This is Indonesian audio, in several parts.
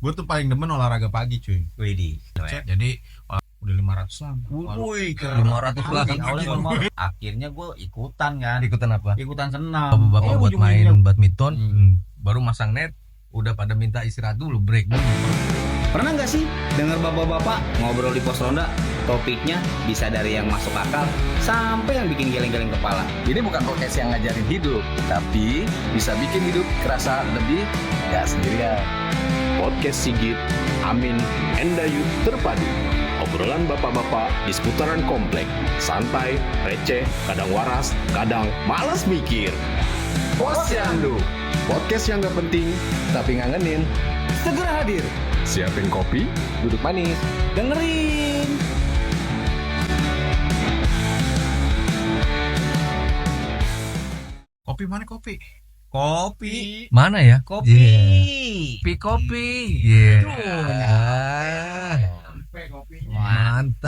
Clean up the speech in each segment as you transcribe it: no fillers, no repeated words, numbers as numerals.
Gue tuh paling demen olahraga pagi cuy. Widih, Jadi udah 500 lah. Wih, 500 lah. Awalnya mau. Akhirnya gue ikutan kan. Ikutan apa? Ikutan senam. Bapak-bapak buat ujung-ujungnya main badminton, Hmm. baru masang net, udah pada minta istirahat dulu, break dulu. Pernah nggak sih dengar bapak-bapak ngobrol di pos ronda? Topiknya bisa dari yang masuk akal sampai yang bikin geleng-geleng kepala. Ini bukan podcast yang ngajarin hidup, tapi bisa bikin hidup kerasa lebih gak sendirian. Podcast Sigit, Amin, Endayut terpadu. Obrolan bapak-bapak di seputaran komplek. Santai, receh, kadang waras, kadang malas mikir. Posyandu, podcast yang gak penting tapi ngangenin. Segera hadir, Siapin kopi, Duduk manis. dengerin. Kopi mana kopi? Kopi. Mana ya? Kopi. Yeah. Kopi. Iya.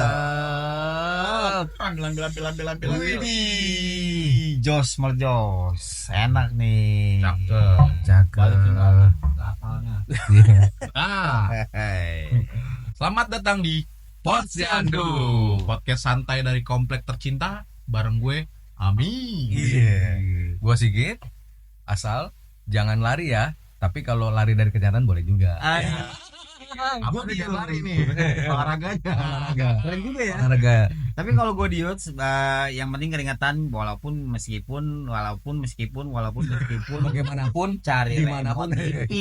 Mantap. Ambil. Widih, jos merjos. Enak nih. Cakep. Ah, Hei. selamat datang di Posyandu. podcast santai dari komplek tercinta bareng gue Amin. Gua Sigit. Asal jangan lari ya. Tapi kalau lari dari kenyataan boleh juga. Apa nih yang lari nih? Olahraganya. Keren juga ya. Olahraga. Tapi kalau gue diet, yang penting keringatan meskipun Bagaimanapun, cari dimanapun. remote TV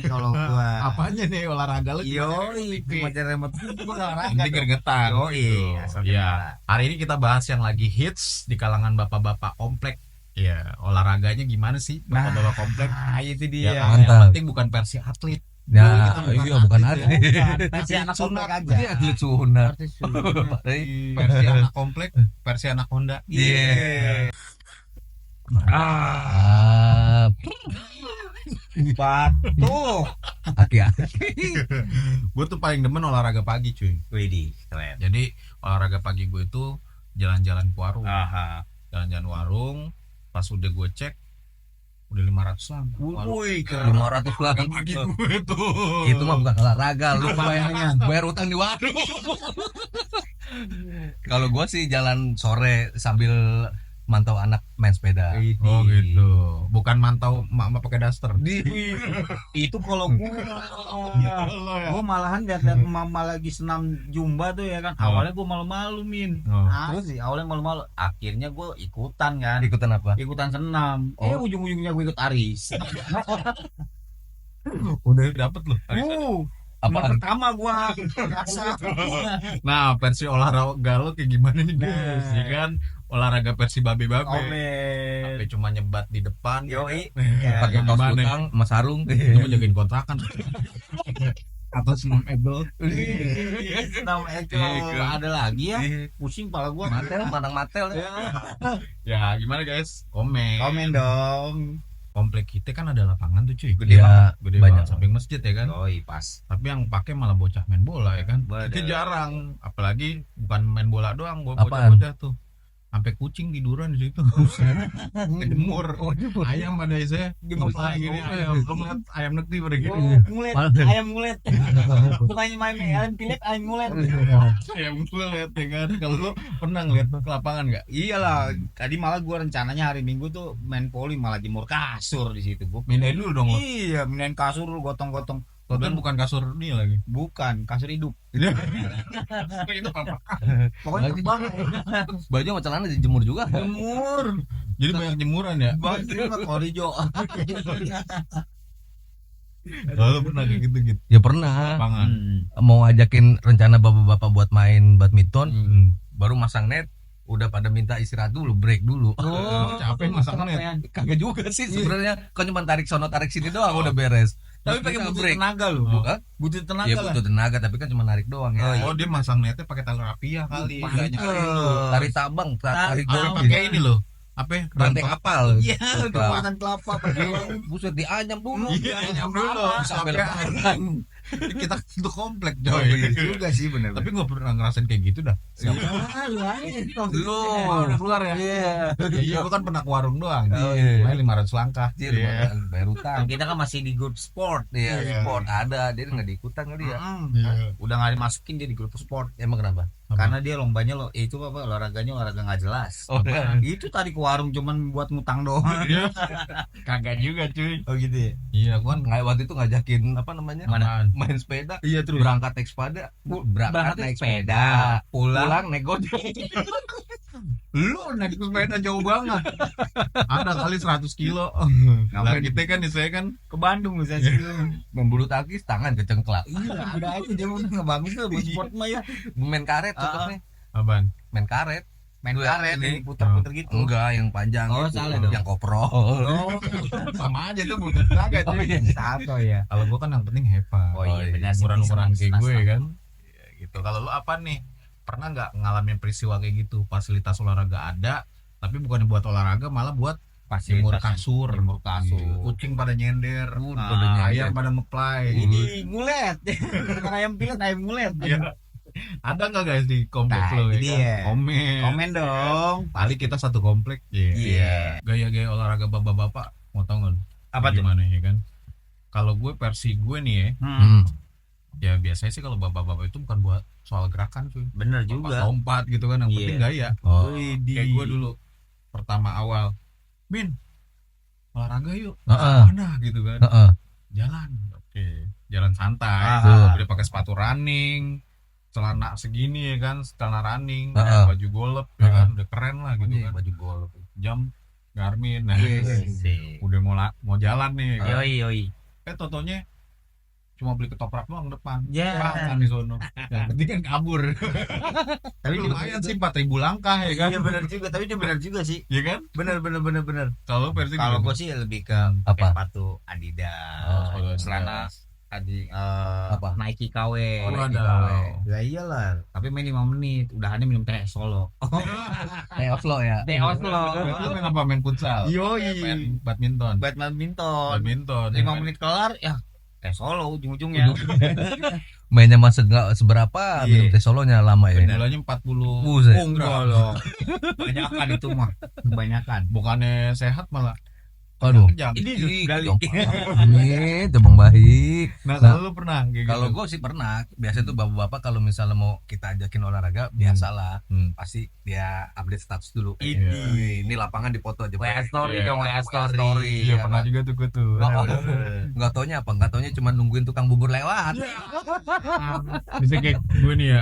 kalau gua. Apanya nih olahraga lu? Yoi, cuma cari remote TV gua olahraga. Nanti keringetan. Yoi, asal Iya. Hari ini kita bahas yang lagi hits di kalangan bapak-bapak komplek. Iya, olahraganya gimana sih bapak-bapak komplek? Nah, itu Ya, dia. yang Mantap. penting bukan versi atlet. Nah, Kita iya bukan atlet. Versi anak komplek aja. Ini atlet sunat. Versi anak komplek, versi anak Honda. Iya. Batu. Hati-hati. Gue tuh paling demen olahraga pagi cuy. Widih, keren. Jadi olahraga pagi gue itu jalan-jalan ke warung. Aha. Jalan-jalan warung, pas udah gue cek udah 500 lah. Wih, keren. 500 lah. Pagi gue tuh. Itu mah bukan olahraga, lu bayar utang di warung. Kalau gua sih jalan sore sambil mantau anak main sepeda. Oh gitu. Bukan mantau mak pakai daster. Itu kalau gua malahan lihat mama lagi senam jumba tuh ya kan. Awalnya gua malu-malu min. Terus sih awalnya malu-malu. Akhirnya gua ikutan kan. Ikutan apa? Ikutan senam. Ujung-ujungnya gua ikut aris. Udah dapet loh. Apa pertama gua rasa. Nah, versi olahraga lo kayak gimana nih guys? Ya kan olahraga versi babe-babe. Tapi cuma nyebat di depan. Yoi. Pakai kaos Gimana? kutang sama sarung. Itu mau jagain kontrakan. Atau senam ebel. Senam itu ada lagi ya. Pusing pala gua. Matel. Ya, gimana guys? Komen dong. Komplek kita kan ada lapangan tuh cuy. Gede banget. Gede Banyak. banget samping masjid ya kan. Yoi, pas. Tapi yang pakai malah bocah main bola ya kan. Bener. Kita jarang, apalagi bukan main bola doang, Apaan? bocah-bocah tuh. Sampai kucing tiduran di situ. Ngejemur. Ayam ada saya ngapain gini ayam. Lu ngeliat ayam negeri pada gini. Ngulet, Malah. ayam ngulet. Bukannya main ayam pilip, ayam ngulet. Ayam ngulet ya kan. Kalau lu pernah ngeliat ke lapangan enggak? Iyalah, tadi malah gua rencananya hari Minggu tuh main poli malah jemur kasur di situ gua. Mindahin dulu dong lo. Iya, mindahin kasur lu gotong-gotong. Kan bukan kasur ini lagi. Bukan, kasur hidup. Itu apa? Pokoknya Lagi. banget. Baju sama celana dijemur juga. Jemur. Jadi banyak jemuran ya. Banget korijo. Lalu pernah kayak gitu-gitu. Ya pernah. Lapangan. Mau ajakin rencana bapak-bapak buat main badminton, Hmm. baru masang net, udah pada minta istirahat dulu, break dulu. Capek masang net. Kagak juga sih sebenarnya, kan cuma tarik sono tarik sini doang udah beres. Tapi pakai Kita butuh break. tenaga lu. Bukan? Butuh tenaga Ya lah. butuh tenaga tapi kan cuma narik doang ya. Oh, dia masang netnya pakai tali rapia kali. Pantes. Nggak nyari. Tarik tabang, tarik Ah, golf, pakai ini loh. Apa? rantai kapal. Iya, kekuatan kelapa. Buset dianyam dulu. Iya, nyam dulu. Sampai Sampai lebaran. Kita itu komplek Oh, coy. iya juga sih bener. Tapi gue pernah ngerasain kayak gitu dah. lu aja. Lu udah keluar ya? Iya. Iya, gue kan pernah ke warung doang. Oh, iya. Main 500 langkah. Anjir, bayar utang. Kita kan masih di grup sport. Iya, Iya. sport ada, dia nggak diikutan kali ya. Iya. Udah nggak dimasukin dia di grup sport. Emang kenapa? Karena dia lombanya itu apa olahraganya olahraga nggak jelas. Oh, Apaan? Itu tadi ke warung cuman buat ngutang doang. Iya. Kagak juga cuy. Oh gitu ya. Iya, gue kan Nggak, waktu itu ngajakin apa namanya? Apaan? Main sepeda. Iya terus. Berangkat naik sepeda, berangkat naik sepeda, pulang naik gojek. Lu naik sepeda jauh banget. Ada kali 100 kilo. Lah kita kan saya kan Ke Bandung misalnya sih. Membulu tangkis tangan kecengklak. Iya, udah aja dia udah nggak bagus tuh buat sport mah ya. Main karet cocoknya. apaan? Main karet. Main Lu karet ini puter-puter gitu. Enggak, yang panjang Oh, gitu. salah dong. Yang koprol. Oh, Sama aja tuh bukan kagak Oh, cuy. iya. satu ya. Kalau gua kan yang penting hebat. Oh iya, benar sih. Umuran-umuran kayak Senang, gue senang. kan. Ya, gitu. Kalau lu apa nih? Pernah nggak ngalamin peristiwa kayak gitu? Fasilitas olahraga ada, tapi bukan buat olahraga, malah buat jemur kasur. Jemur kasur. Kucing pada nyender, Udah ayam pada ngeplay. Ini ngulet. Bukan ayam pilet, ayam ngulet. Iya. Ada nggak guys di komplek Nah, lo? ini Ya kan? dia. Komen. Komen dong. Paling kita satu komplek. Iya. Gaya-gaya olahraga bapak-bapak, mau tau nggak? lu? Apa tuh? Gimana ya kan? Kalau gue versi gue nih ya, ya biasanya sih kalau bapak-bapak itu bukan buat soal gerakan cuy. Bener juga. Lompat gitu kan, yang Iya. penting gaya. Oh. Kayak gue dulu pertama awal, Min, olahraga yuk. Heeh. Mana gitu kan? Heeh. Jalan, oke, jalan santai. Ah. Udah pakai sepatu running, celana segini ya kan, celana running, Ah. baju golep ya kan, udah keren lah gitu kan. Baju golf. Jam Garmin, nah, Sih. udah mau jalan nih. Kan. Yoi. Totonya cuma beli ketoprak doang depan. Ya. Makan di sono. Yang penting kan kabur. Tapi lumayan sih 4.000 langkah ya kan. Iya benar juga, tapi dia benar juga sih. Iya kan? Benar. Kalau versi Kalau gimana? gue sih lebih ke Apa? sepatu Adidas, Oh, sepatu celana Adidas. Apa? Nike KW. Oh, Nike ada. KW. Ya iyalah, tapi main 5 menit, udahannya minum teh solo. Teh Oslo ya. Teh Oslo. Lu main apa? Main futsal? Yoi. Main badminton? Badminton. 5 menit kelar ya teh solo ujung-ujungnya. Mainnya masa nggak seberapa, Iya. minum teh solonya lama ya. Mulanya 40. Buset. Enggak loh. Kebanyakan itu mah. Kebanyakan. Bukannya sehat malah. Aduh. Kejang. Ini gali. Ini jembang baik. Nah, kalau lu pernah kayak gitu? Kalau gue sih pernah. Biasa tuh bapak-bapak kalau misalnya mau kita ajakin olahraga, biasalah. Pasti dia update status dulu. Iya. Ini lapangan dipoto aja. WA story Iya. dong, WA story. Iya, pernah juga tuh gue tuh. Nggak taunya apa? Nggak taunya cuma nungguin tukang bubur lewat. Bisa kayak gue nih ya,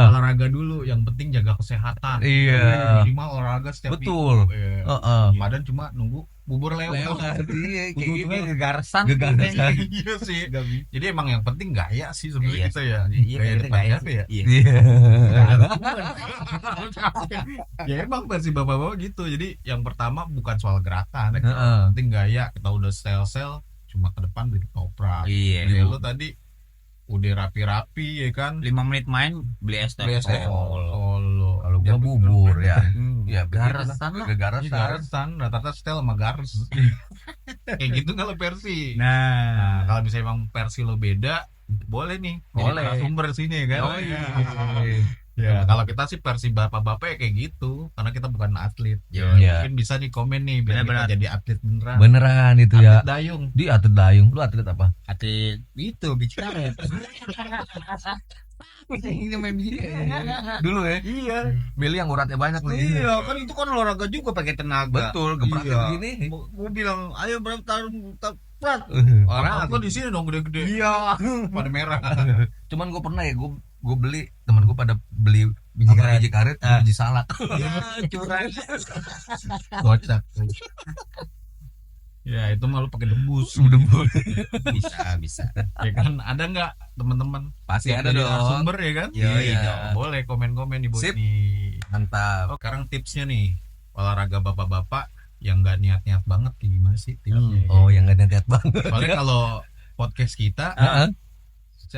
olahraga dulu, yang penting jaga kesehatan. Iya. Minimal olahraga setiap Betul. minggu. Iya. Heeh. Badan cuma nunggu bubur lewat. Iya, kayak gitu. Ujung-ujungnya gegarasan. Gegarasan. Iya sih. Jadi emang yang penting gaya sih sebenarnya Iya. kita ya. Iya, Gaya kayaknya depan gaya siapa sih. ya? Iya. Iya. Ya emang versi bapak-bapak gitu. Jadi yang pertama bukan soal gerakan, Heeh. yang penting gaya. Kita udah sel-sel, cuma ke depan beli ketoprak. Iya. Kayak lu tadi udah rapi-rapi ya kan. 5 menit main beli es teh. Beli es teh solo. Kalau gua bubur ya. Ya, Garasan lah. Gegarasan. Garasan, rata-rata setel sama gares. Kayak gitu kalau versi. Nah, Kalau misalnya emang versi lo beda, boleh nih. Boleh. Jadi sumber sini kan. Oh, iya. Ya, kalau kita sih versi bapak-bapak ya kayak gitu, karena kita bukan atlet. Iya. Mungkin bisa nih komen nih biar Benar-benar. kita jadi atlet beneran. Beneran itu Atlet ya. dayung. Di atlet dayung. Lu atlet apa? atlet itu beach karet. Ini main dulu ya. Iya. Billy yang uratnya banyak nih. Iya, kan itu kan olahraga juga pakai tenaga. Betul, geprek Iya. begini. Gue bilang, ayo berapa tahun prat. Orang aku di sini dong gede-gede. Iya. Pada merah. Cuman gue pernah ya, gue beli, teman gue pada beli biji karet, biji salad. Curang. Kocak. Ya itu malu pakai debus. Bisa. Ya kan, ada nggak teman-teman? Pasti Yang ada dari dong. Sumber ya kan? Iya. Boleh komen-komen di bawah Sip. ini. Mantap. Oh, sekarang tipsnya nih, olahraga bapak-bapak yang nggak niat-niat banget kayak gimana sih tipsnya? Oh, yang gak niat banget. Soalnya kalau podcast kita Heeh.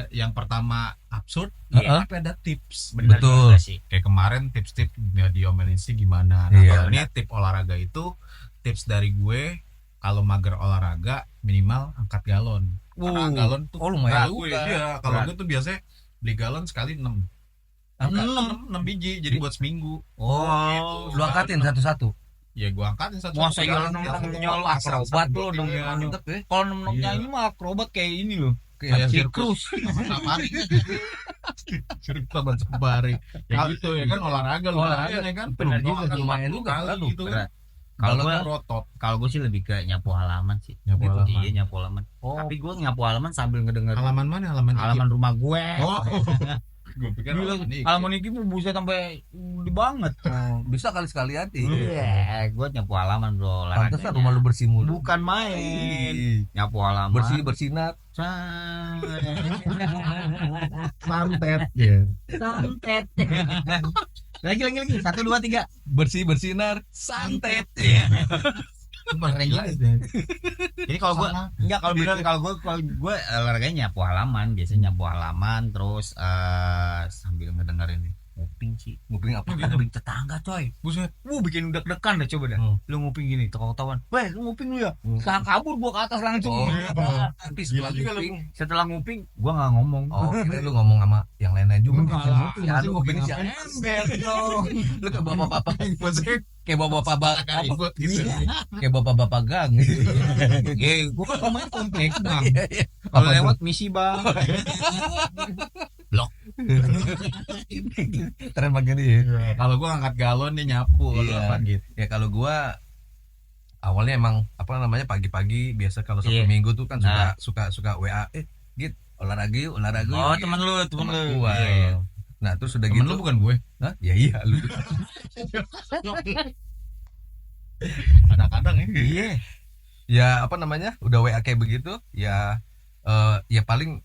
yang pertama absurd, Heeh. tapi ada tips. Benar Betul. juga sih. Kayak kemarin tips-tips ya diomelin sih gimana. Nah, Iya. kalau ini tip olahraga itu tips dari gue, kalau mager olahraga minimal angkat galon. Karena galon tuh Oh, lumayan gue, juga. iya, kalau gue tuh biasanya beli galon sekali 6 biji, jadi buat seminggu. Oh, Lu angkatin satu-satu. Ya gue angkatin satu. masa iya nyol akrobat lo dong. Mantep ya. Kalau nemoknya Iya. ini mah akrobat kayak ini loh. Kayak Sirkus. Safari. Sirkus sama safari. Ya gitu ya kan, olahraga lumayan ya kan. Bener juga, Olahraga lumayan 40 juga, kali lalu. gitu kan. Berat. Kalau gue rotot. kalau gue sih lebih ke nyapu halaman sih. Nyapu Gitu. halaman. Iya, nyapu halaman. Tapi gue nyapu halaman sambil ngedenger Halaman mana? Halaman rumah gue. Oh. Gue pikir Gila, halaman halaman ini mau buset sampai gede banget. Bisa kali-sekali aja. Iya, gue nyapu halaman bro. Pantesan olahraganya. rumah lu bersih mulu. Bukan main. Nyapu halaman. Bersih bersinar. santet. Santet. lagi. 1, 2, 3. Bersih bersinar santet. Keren juga. Jadi kalau gue enggak kalau bener kalau gue olahraganya nyapu halaman, biasanya nyapu halaman terus sambil ngedengerin nguping sih. Nguping apa? Nguping tetangga coy. Buset. Bikin deg-degan dah coba dah. Lu nguping gini, ketahuan. Weh, lu nguping lu ya. Setelah kabur gua ke atas langsung. Oh, tapi setelah Gila juga nguping. Setelah nguping, gua enggak ngomong. Oh, kira lu ngomong sama yang lain-lain juga. Enggak lah. Aduh, nguping si ember dong. Lu ke bapak-bapak. Kayak bapak-bapak apa? gitu. Kayak bapak-bapak gang. Gua kan ngomongnya komplek, Bang. Iya. Kalau lewat misi, Bang. Tren bagian ini. Kalau gue angkat galon nih nyapu Iya. apa gitu. Ya kalau gua awalnya emang apa namanya pagi-pagi biasa kalau Sabtu Iya. Minggu tuh kan suka WA gitu olahraga yuk. Oh, teman lu. Gua. Iya. Nah, terus udah Temen gitu. lu bukan gue. Hah? Ya iya lu. Kadang-kadang ya. Iya. Ya apa namanya? Udah WA kayak begitu, ya ya paling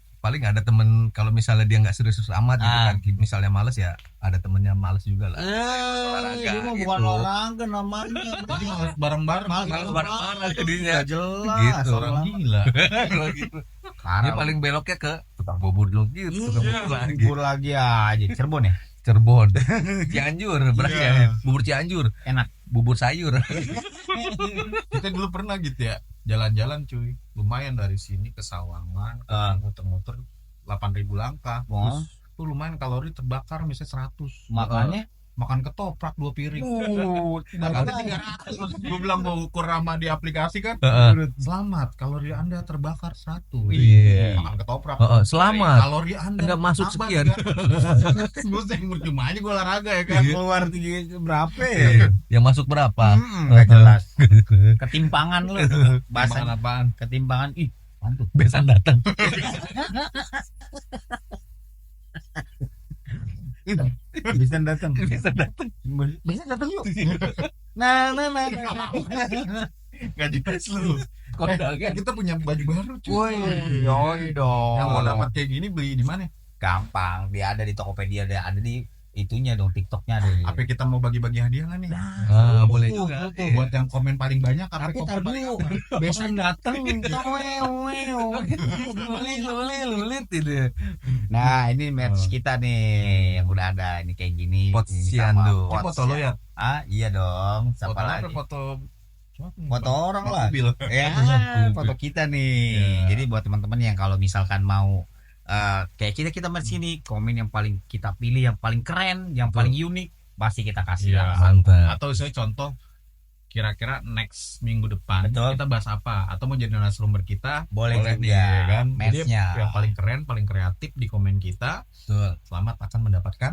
ada temen kalau misalnya dia nggak serius amat gitu kan, misalnya males ya ada temennya males juga lah. Ini mah bukan gitu. olahraga namanya. Jadi malas bareng-bareng. Malas bareng-bareng jadinya. Jelas. Gitu. Orang gila. Kalau gitu. Dia paling beloknya ke tukang bubur dulu gitu, tukang bubur lagi. bubur lagi aja. Cirebon ya? Cirebon. Cianjur, berarti bubur Cianjur. Enak. Bubur sayur. Kita dulu pernah gitu ya, jalan-jalan cuy, lumayan dari sini ke Sawangan, muter-muter 8.000 langkah. Wah. Tuh lumayan kalori terbakar misalnya 100. Makanya Makan ketoprak 2 piring. Ada 300. Gue bilang mau ukur sama di aplikasi kan. Selamat, kalori Anda terbakar 100. Iya. Makan ketoprak. Selamat. Kalori Anda Enggak masuk tambah, sekian. kan? Gue sih cuma aja gue olahraga ya kan. keluar berapa ya? Yang masuk berapa? Nggak jelas. Ketimpangan lu. Makan Bahasa apaan? ketimpangan. Ih, mantul. Besan datang. Bisa datang. Besan datang. Bisa datang yuk. Nah. Gak jelas lu. Kodalnya. Kita punya baju baru cuy. Woi, yoi dong. Yang mau dapat kayak gini beli di mana? Gampang, dia ada di Tokopedia, ada di itunya dong, TikToknya ada. Apa kita mau bagi-bagi hadiah nggak nih? Boleh juga. Buat yang komen paling banyak, apa Tapi komen tar paling dulu, besan dateng. Lulit ini. Nah, ini merch kita nih yang udah ada ini kayak gini. Posyandu. Ini foto lo ya? Ah, iya dong. Foto Siapa apa? lagi? Foto orang lah. Mobil. Ya, foto kita nih. Ya. Jadi buat teman-teman yang kalau misalkan mau kayak kita merch ini, komen yang paling kita pilih, yang paling keren, yang paling unik, pasti kita kasih. Iya. Mantap. Atau saya contoh kira-kira next minggu depan Betul. kita bahas apa, atau mau jadi narasumber kita Boleh juga. nih ya kan. Jadi Matchnya. yang paling keren, paling kreatif di komen kita, Betul. selamat akan mendapatkan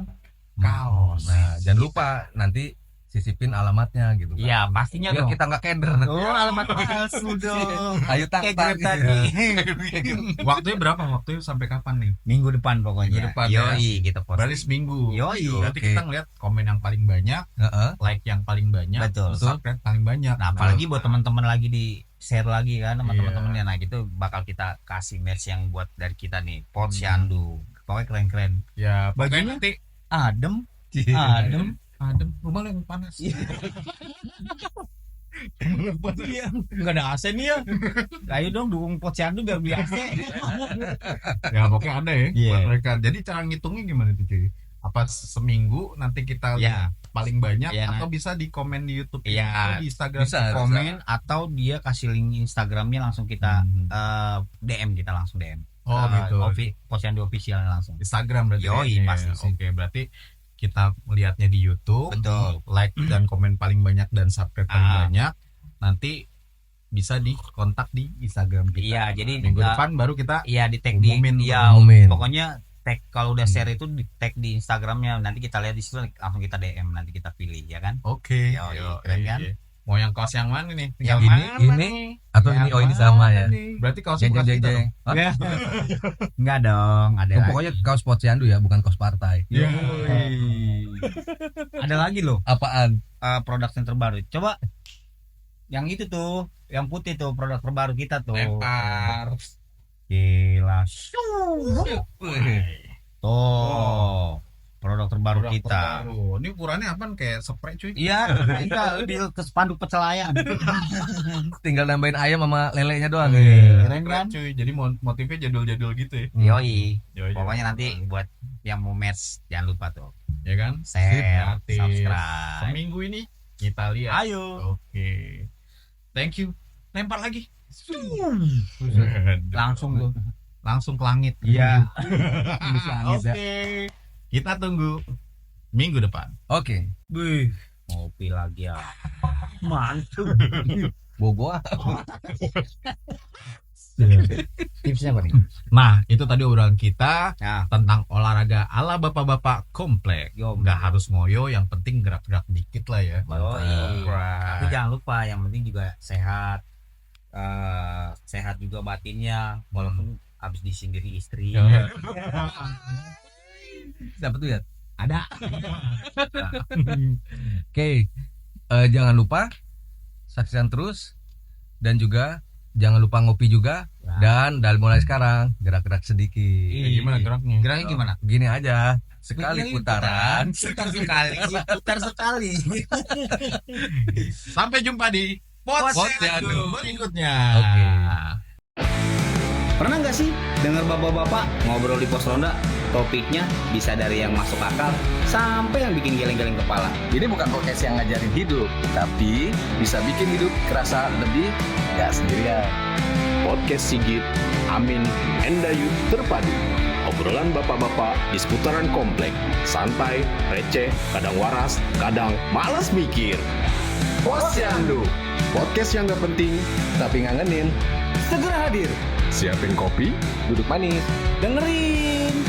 kaos. Nah, jangan lupa nanti sisipin alamatnya gitu kan. Iya, pastinya Biar dong. kita nggak keder. Oh, alamat palsu dong. Ayo Kayak tak Grab tadi. Waktunya berapa? Waktunya sampai kapan nih? Minggu depan pokoknya. Minggu depan, ya. Yoi, kita post. Berarti seminggu. Yoi. Berarti Oke. kita ngeliat komen yang paling banyak, Heeh. like yang paling banyak, Betul. subscribe paling banyak. Nah, apalagi buat teman-teman lagi di share lagi kan sama Iya. teman-temannya. Nah, gitu bakal kita kasih merch yang buat dari kita nih, Posyandu. Pokoknya keren-keren. Ya, pokoknya Bajunya nanti Adem, adem, rumah lo yang panas. Iya, enggak ada AC nih ya. Ayo dong dukung Posyandu biar beli AC. Ya pokoknya ada ya Iya. buat mereka. Jadi cara ngitungnya gimana tuh cuy? apa seminggu nanti kita Ya. paling banyak Ya, atau bisa di komen di YouTube Iya. atau di Instagram. Bisa. komen atau dia kasih link Instagramnya langsung kita DM, kita langsung DM. Oh gitu. Posyandu official langsung. Instagram berarti. Yoi, kayaknya. pasti sih. Oke, berarti kita melihatnya di YouTube. Betul. Like dan komen paling banyak dan subscribe paling banyak. Nanti bisa dikontak di Instagram kita. Iya, jadi minggu depan baru kita iya di tag di umumin. pokoknya tag kalau udah share itu di tag di Instagramnya, nanti kita lihat di situ langsung kita DM, nanti kita pilih ya kan. Oke. Yoi, Yo, keren kan? Mau yang kaos yang mana nih? Yang ini nih? atau ini ini sama ya. Berarti kaosnya Jeng bekas jeng kita jeng. dong? Ya. Enggak dong, ada lagi. Pokoknya kaos Posyandu ya, bukan kaos partai. Yoi. Ada lagi loh Apaan? produk yang terbaru. Coba yang itu tuh, yang putih tuh produk terbaru kita tuh. Lempar. Gila. Wih. Tuh. Produk terbaru Produk kita. terbaru. Ini ukurannya apa? Kayak spray cuy. Iya, kita lebih ke spanduk pecelayan. Tinggal nambahin ayam sama lelenya doang. Keren kan? Cuy. Jadi motifnya jadul-jadul gitu ya. Yoi. Yoi. Pokoknya nanti buat yang mau match jangan lupa tuh Ya kan? share, Gratis. subscribe. Seminggu ini kita lihat. Ayo. Oke. Thank you. Lempar lagi. Langsung tuh. Langsung ke langit. Iya. Oke. Kita tunggu minggu depan. Oke. Wih, ngopi lagi ya. Mantap. Bobo. Tipsnya apa nih? Nah, itu tadi obrolan kita Nah, tentang olahraga ala bapak-bapak komplek. yo, Nggak harus ngoyo, yang penting gerak-gerak dikit lah ya. Yoi. Right. Tapi jangan lupa yang penting juga sehat. Sehat juga batinnya, walaupun habis disindiri istri. Siapa tuh ya? Ada. Oke. Jangan lupa saksikan terus, dan juga jangan lupa ngopi juga. Nah. Dan dari mulai sekarang gerak-gerak sedikit. Gimana geraknya? Geraknya gimana? Gini aja, sekali Ini putaran. Putar sekali. Sampai jumpa di Posyandu berikutnya. Oke. Pernah nggak sih dengar bapak-bapak ngobrol di pos ronda? Topiknya bisa dari yang masuk akal sampai yang bikin geleng-geleng kepala. Ini bukan podcast yang ngajarin hidup, tapi bisa bikin hidup kerasa lebih gak sendirian. Podcast Sigit, Amin, Endayu terpadu. Obrolan bapak-bapak di seputaran komplek. Santai, receh, kadang waras, kadang malas mikir. Posyandu, podcast yang gak penting tapi ngangenin. Segera hadir. Siapin kopi, duduk manis. Dengerin.